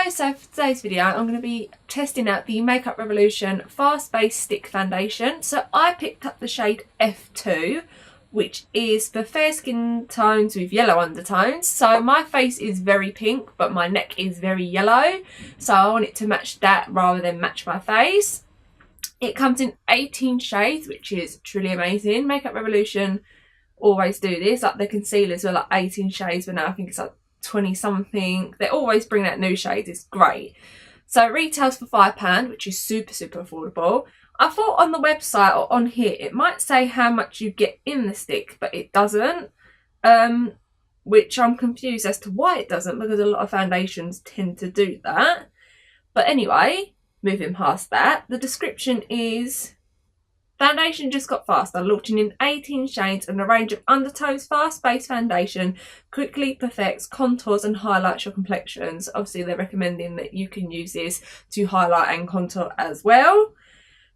Hi, so for today's video I'm going to be testing out the Makeup Revolution Fast Base Stick Foundation. So I picked up the shade F2, which is for fair skin tones with yellow undertones. So my face is very pink but my neck is very yellow, so I want it to match that rather than match my face. It comes in 18 shades, which is truly amazing. Makeup Revolution always do this, like the concealers were like 18 shades, but now I think it's like 20 something. They always bring out new shades, it's great. So it retails for £5, which is super affordable. I thought on the website or on here it might say how much you get in the stick, but it doesn't, which I'm confused as to why it doesn't, because a lot of foundations tend to do that. But anyway, moving past that, the description is: foundation just got faster, launching in 18 shades and a range of undertones. Fast-based foundation quickly perfects contours and highlights your complexions. Obviously, they're recommending that you can use this to highlight and contour as well.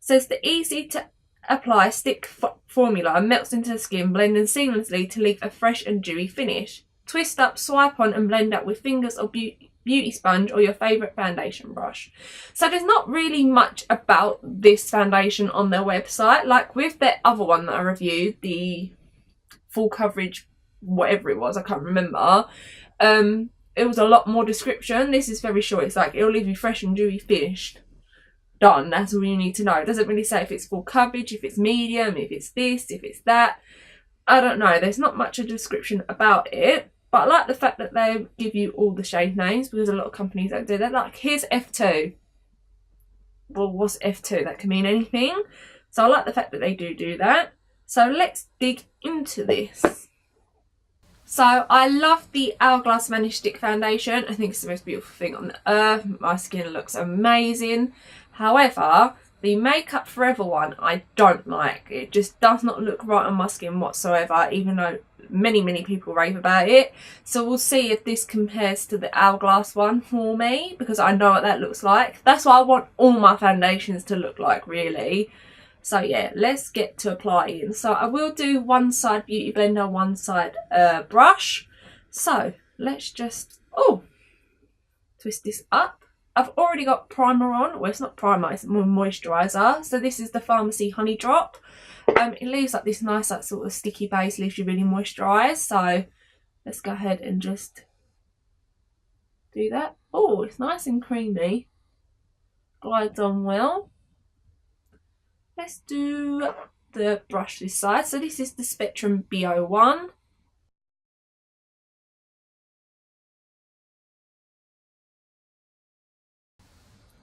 Says the easy to apply stick formula melts into the skin, blending seamlessly to leave a fresh and dewy finish. Twist up, swipe on and blend out with fingers or beauty sponge or your favourite foundation brush. So there's not really much about this foundation on their website. Like with their other one that I reviewed, the full coverage whatever it was, I can't remember, it was a lot more description. This is very short. It's like, it'll leave you fresh and dewy finished. Done. That's all you need to know. It doesn't really say if it's full coverage, if it's medium, if it's this, if it's that. I don't know. There's not much of a description about it. But I like the fact that they give you all the shade names, because a lot of companies don't do that. Like, here's F2. Well, what's F2? That can mean anything. So I like the fact that they do that. So let's dig into this. So I love the Hourglass Vanish Stick Foundation. I think it's the most beautiful thing on the earth. My skin looks amazing. However, the Makeup Forever one I don't like. It just does not look right on my skin whatsoever, even though many people rave about it. So we'll see if this compares to the Hourglass one for me, because I know what that looks like. That's what I want all my foundations to look like, really. So yeah, let's get to applying. So I will do one side beauty blender, one side brush. So let's just twist this up. I've already got primer on. Well, it's not primer, it's more moisturiser. So this is the Farmacy Honey Drop. It leaves like this nice like sort of sticky base, leaves you really moisturised. So let's go ahead and just do that. Oh, it's nice and creamy. Glides on well. Let's do the brush this side. So this is the Spectrum BO1.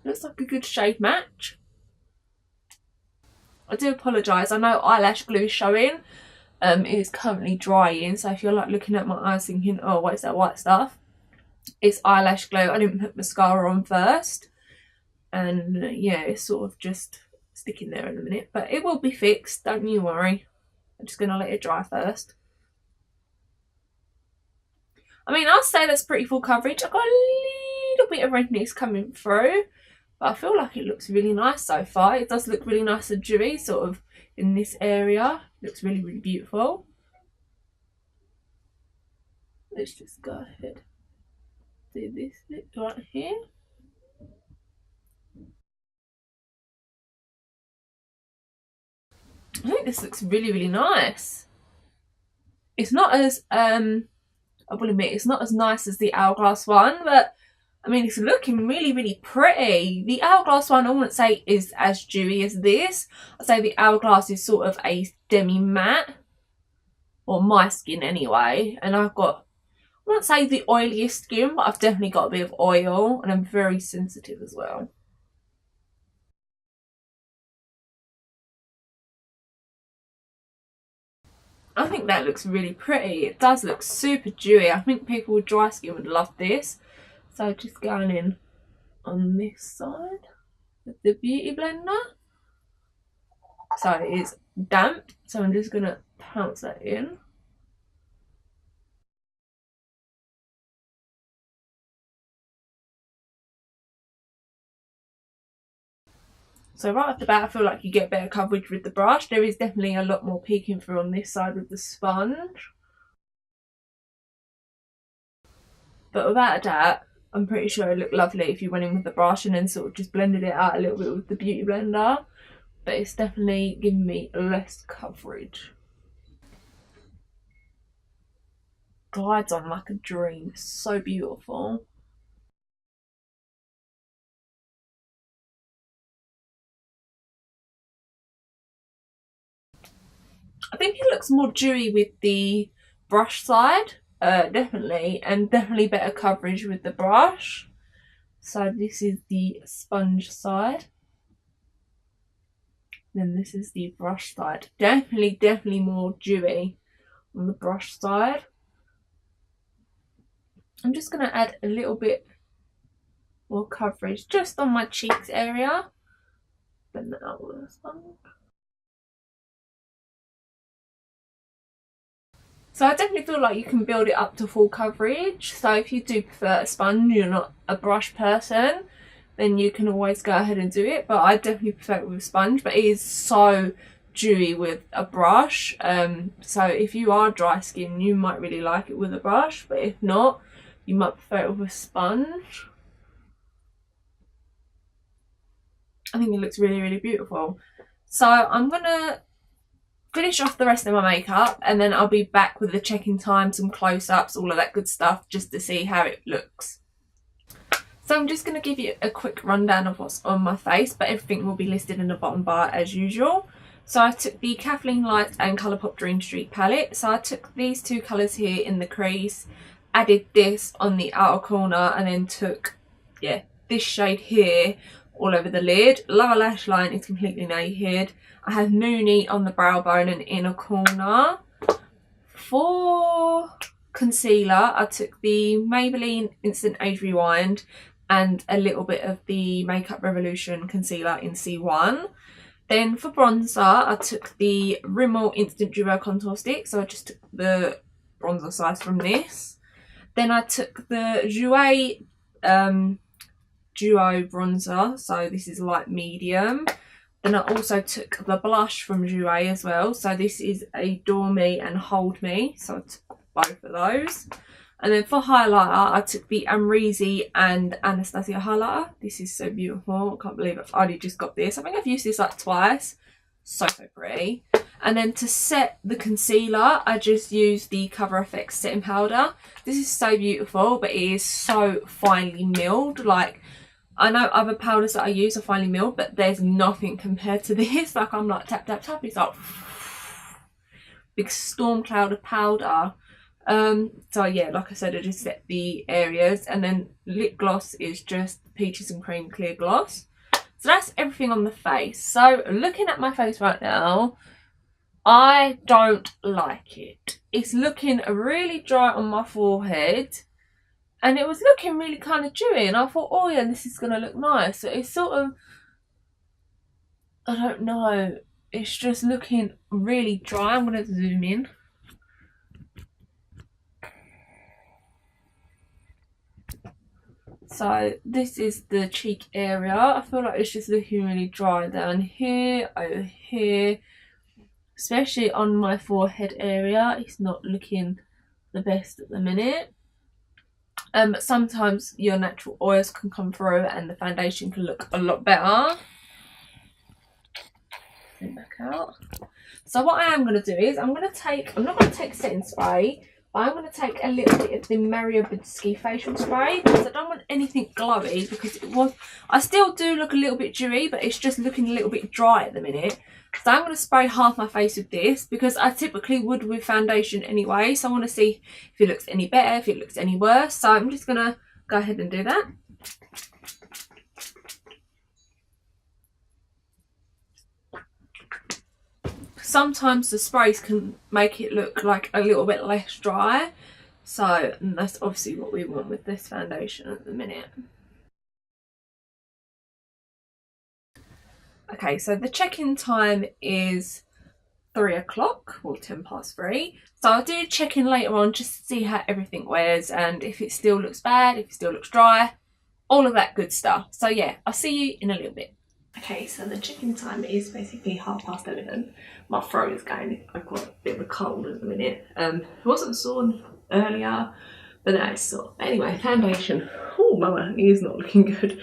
Looks like a good shade match. I do apologise, I know eyelash glue is showing. It is currently drying, so if you're like looking at my eyes thinking, oh, what is that white stuff? It's eyelash glue. I didn't put mascara on first. And yeah, it's sort of just sticking there in a minute. But it will be fixed, don't you worry. I'm just going to let it dry first. I mean, I'll say that's pretty full coverage. I've got a little bit of redness coming through. But I feel like it looks really nice so far. It does look really nice and dewy, sort of in this area. It looks really beautiful. Let's just go ahead. Do this bit right here. I think this looks really nice. It's not as, I will admit, it's not as nice as the Hourglass one, but I mean, it's looking really pretty. The Hourglass one I wouldn't say is as dewy as this. I'd say the Hourglass is sort of a demi-matte. Or my skin anyway. And I've got, I wouldn't say the oiliest skin, but I've definitely got a bit of oil. And I'm very sensitive as well. I think that looks really pretty. It does look super dewy. I think people with dry skin would love this. So just going in on this side with the beauty blender. So it is damp, so I'm just going to pounce that in. So right off the bat I feel like you get better coverage with the brush. There is definitely a lot more peeking through on this side with the sponge. But without a doubt, I'm pretty sure it looked lovely if you went in with the brush and then sort of just blended it out a little bit with the beauty blender. But it's definitely giving me less coverage. Glides on like a dream. It's so beautiful. I think it looks more dewy with the brush side, definitely, and definitely better coverage with the brush. So this is the sponge side. Then this is the brush side. Definitely more dewy on the brush side. I'm just going to add a little bit more coverage just on my cheeks area. Blend that out with a sponge. So I definitely feel like you can build it up to full coverage. So if you do prefer a sponge, you're not a brush person, then you can always go ahead and do it. But I definitely prefer it with a sponge, but it is so dewy with a brush. So if you are dry skin, you might really like it with a brush, but if not, you might prefer it with a sponge. I think it looks really beautiful. So I'm gonna finish off the rest of my makeup and then I'll be back with the check-in time, some close-ups, all of that good stuff, just to see how it looks. So I'm just going to give you a quick rundown of what's on my face, but everything will be listed in the bottom bar as usual. So I took the Kathleen Light and Colourpop Dream Street palette. So I took these two colours here in the crease, added this on the outer corner, and then took, yeah, this shade here all over the lid. Lower lash line is completely naked. I have Moony on the brow bone and inner corner. For concealer, I took the Maybelline Instant Age Rewind and a little bit of the Makeup Revolution concealer in C1. Then for bronzer, I took the Rimmel Instant Jouer Contour Stick. So I just took the bronzer size from this. Then I took the Jouer Duo bronzer. So this is light medium. Then I also took the blush from Jouer as well. So this is Adore Me and Hold Me. So I took both of those. And then for highlighter, I took the Amrezy and Anastasia highlighter. This is so beautiful. I can't believe I've only just got this. I think I've used this like twice. So pretty. And then to set the concealer, I just used the Cover FX setting powder. This is so beautiful, but it is so finely milled. Like, I know other powders that I use are finely milled, but there's nothing compared to this. Like, I'm like tap tap tap. It's like big storm cloud of powder. So yeah, like I said, I just set the areas, and then lip gloss is just Peaches and Cream clear gloss. So that's everything on the face. So looking at my face right now, I don't like it. It's looking really dry on my forehead, and it was looking really kind of dewy, and I thought, oh yeah, this is going to look nice. So it's sort of, I don't know, it's just looking really dry. I'm going to zoom in. So this is the cheek area. I feel like it's just looking really dry down here, over here, especially on my forehead area. It's not looking the best at the minute. Sometimes your natural oils can come through and the foundation can look a lot better. Bring back out. So what I am going to do is I'm not going to take setting spray, but I'm going to take a little bit of the Badescu facial spray, because I don't want anything glowy, because I still do look a little bit dewy, but it's just looking a little bit dry at the minute. So I'm going to spray half my face with this, because I typically would with foundation anyway. So I want to see if it looks any better, if it looks any worse. So I'm just going to go ahead and do that. Sometimes the sprays can make it look like a little bit less dry. So that's obviously what we want with this foundation at the minute. Okay, so the check-in time is 3 o'clock, or 10 past 3. So I'll do check in later on just to see how everything wears and if it still looks bad, if it still looks dry, all of that good stuff. So yeah, I'll see you in a little bit. Okay, so the check-in time is basically 11:30. My throat is going, I've got a bit of a cold at the minute. It wasn't sore earlier, But that is sort of, anyway, foundation. Oh mama, it is not looking good.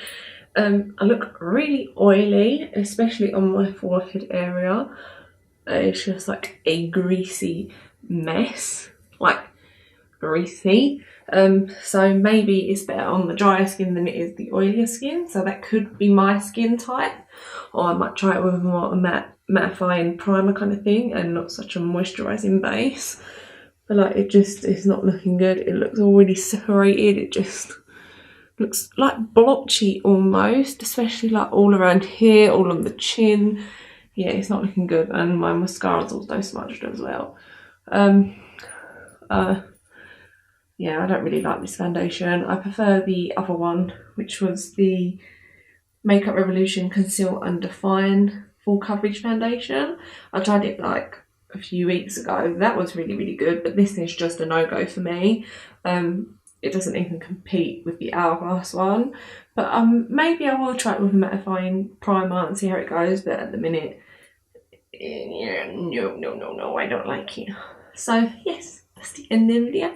I look really oily, especially on my forehead area. It's just like a greasy mess, like greasy. So maybe it's better on the drier skin than it is the oilier skin, so that could be my skin type. Or I might try it with more a mattifying primer kind of thing and not such a moisturising base. But like, it just is not looking good. It looks already separated. It just looks like blotchy almost, especially like all around here, all on the chin. Yeah, it's not looking good, and my mascara's also smudged as well. Yeah, I don't really like this foundation. I prefer the other one, which was the Makeup Revolution Conceal and Define Full Coverage Foundation. I tried it like a few weeks ago. That was really, really good, but this is just a no-go for me. It doesn't even compete with the Hourglass one. But maybe I will try it with a mattifying primer and see how it goes, but at the minute, yeah, no, I don't like it. So yes, that's the end of the video.